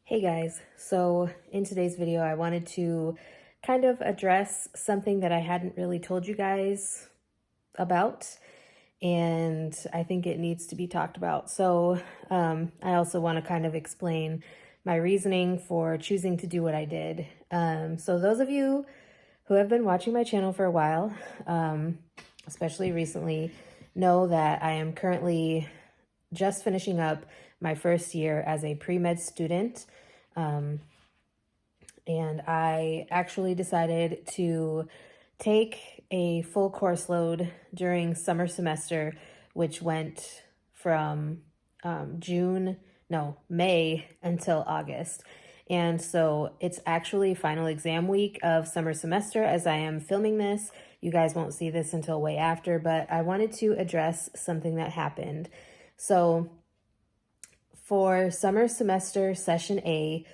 Hey guys, so in today's video, I wanted to kind of address something that I hadn't really told you guys about, and I think it needs to be talked about. I also want to kind of explain my reasoning for choosing to do what I did. So those of you who have been watching my channel for a while, especially recently, know that I am currently just finishing up my first year as a pre-med student. And I actually decided to take a full course load during summer semester, which went from May until August. And so it's actually final exam week of summer semester as I am filming this. You guys won't see this until way after, but I wanted to address something that happened. So for summer semester session A,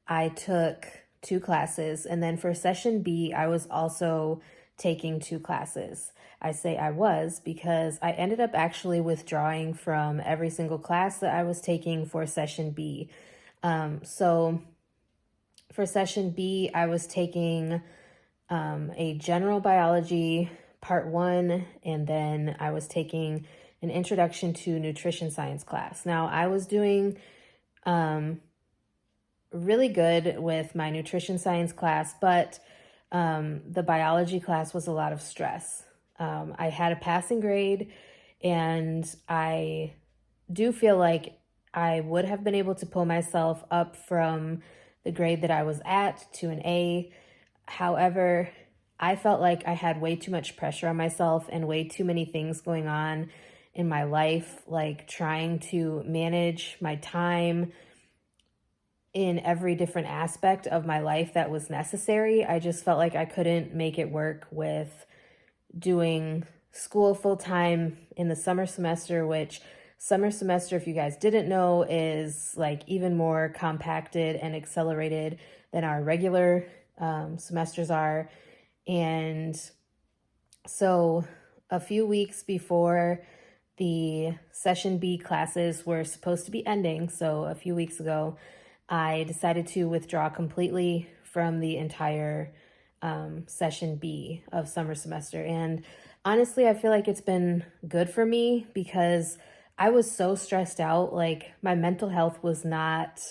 I took 2 classes, and then for session B, I was also taking 2 classes. I say I was because I ended up actually withdrawing from every single class that I was taking for session B. So for session B, I was taking a general biology part 1, and then I was taking an introduction to nutrition science class. Now, I was doing really good with my nutrition science class, but the biology class was a lot of stress. I had a passing grade, and I do feel like I would have been able to pull myself up from the grade that I was at to an A. However, I felt like I had way too much pressure on myself and way too many things going on in my life, like trying to manage my time in every different aspect of my life that was necessary. I just felt like I couldn't make it work with doing school full time in the summer semester, which summer semester, if you guys didn't know, is like even more compacted and accelerated than our regular semesters are. And so a few weeks before the session B classes were supposed to be ending, so a few weeks ago, I decided to withdraw completely from the entire session B of summer semester. And honestly, I feel like it's been good for me because I was so stressed out. Like, my mental health was not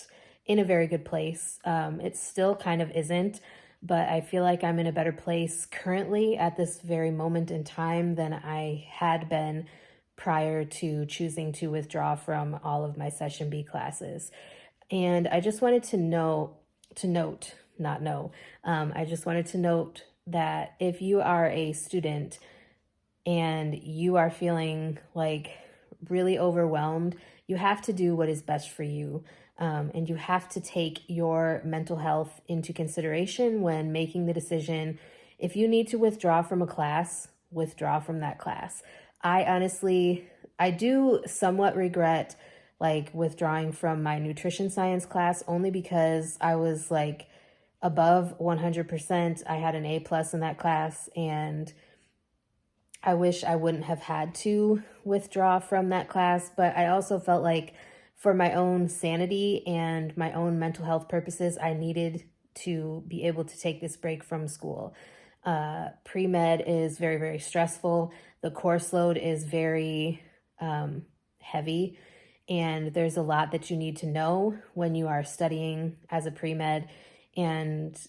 in a very good place. It still kind of isn't, but I feel like I'm in a better place currently at this very moment in time than I had been prior to choosing to withdraw from all of my session B classes. And I just wanted to note, I just wanted to note that if you are a student and you are feeling like really overwhelmed, you have to do what is best for you. And you have to take your mental health into consideration when making the decision. If you need to withdraw from a class, withdraw from that class. I do somewhat regret like withdrawing from my nutrition science class only because I was like above 100%. I had an A+ in that class, and I wish I wouldn't have had to withdraw from that class, but I also felt like for my own sanity and my own mental health purposes, I needed to be able to take this break from school. Pre-med is very, very stressful. The course load is very heavy, and there's a lot that you need to know when you are studying as a pre-med. And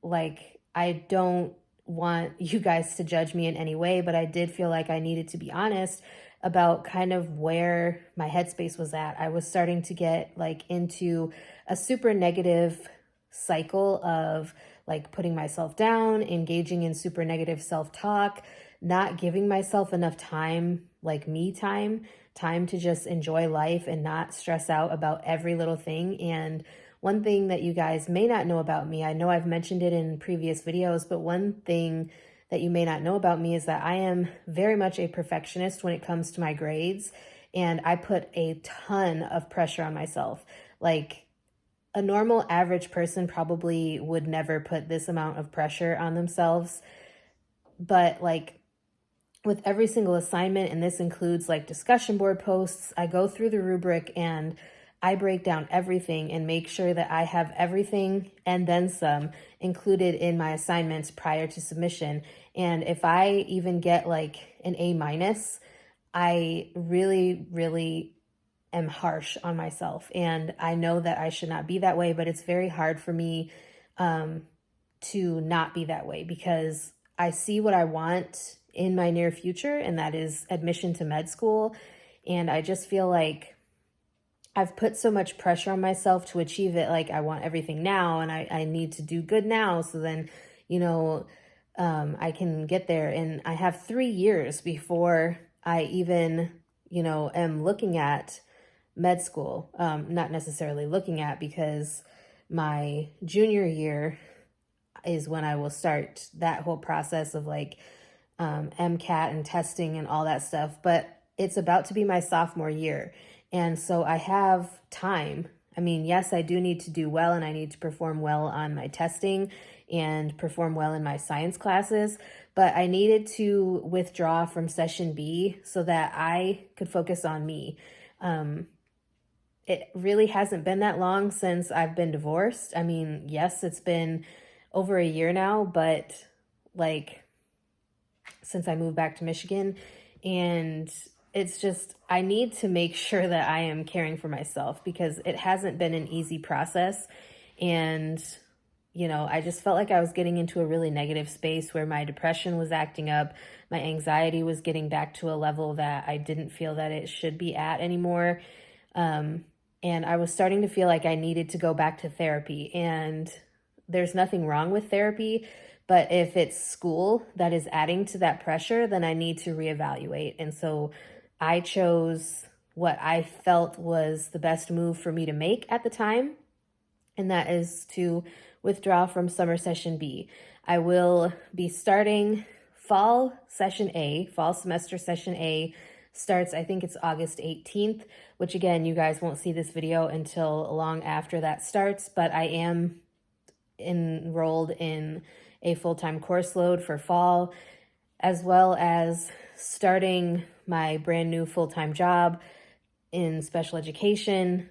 like, I don't want you guys to judge me in any way, but I did feel like I needed to be honest about kind of where my headspace was at. I was starting to get like into a super negative cycle of like putting myself down, engaging in super negative self-talk, not giving myself enough time, like me time to just enjoy life and not stress out about every little thing. And one thing that you guys may not know about me, I know I've mentioned it in previous videos, but one thing that you may not know about me is that I am very much a perfectionist when it comes to my grades, and I put a ton of pressure on myself. Like, a normal average person probably would never put this amount of pressure on themselves, but like with every single assignment, and this includes like discussion board posts, I go through the rubric and I break down everything and make sure that I have everything and then some included in my assignments prior to submission. And if I even get like an A minus, I really, really am harsh on myself. And I know that I should not be that way, but it's very hard for me to not be that way because I see what I want in my near future, and that is admission to med school. And I just feel like I've put so much pressure on myself to achieve it. Like I want everything now and I need to do good now. So then, you know, I can get there. And I have 3 years before I even, you know, am looking at med school. Not necessarily looking at, because my junior year is when I will start that whole process of like MCAT and testing and all that stuff. But it's about to be my sophomore year. And so I have time. I mean, yes, I do need to do well and I need to perform well on my testing and perform well in my science classes, but I needed to withdraw from session B so that I could focus on me. It really hasn't been that long since I've been divorced. I mean, yes, it's been over a year now, but like since I moved back to Michigan, and it's just, I need to make sure that I am caring for myself because it hasn't been an easy process. And, you know, I just felt like I was getting into a really negative space where my depression was acting up. My anxiety was getting back to a level that I didn't feel that it should be at anymore. And I was starting to feel like I needed to go back to therapy. And there's nothing wrong with therapy, but if it's school that is adding to that pressure, then I need to reevaluate. And so I chose what I felt was the best move for me to make at the time, and that is to withdraw from summer session B. I will be starting fall session A. Fall semester session A starts, I think it's August 18th, which again, you guys won't see this video until long after that starts, but I am enrolled in a full-time course load for fall, as well as starting my brand new full-time job in special education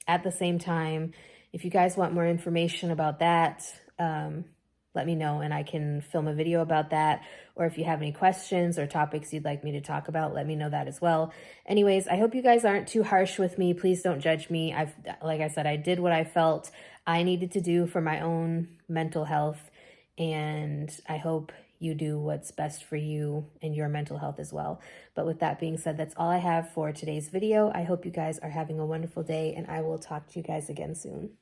at the same time. If you guys want more information about that, let me know and I can film a video about that. Or if you have any questions or topics you'd like me to talk about, let me know that as well. Anyways, I hope you guys aren't too harsh with me. Please don't judge me. Like I said, I did what I felt I needed to do for my own mental health, and I hope you do what's best for you and your mental health as well. But with that being said, that's all I have for today's video. I hope you guys are having a wonderful day, and I will talk to you guys again soon.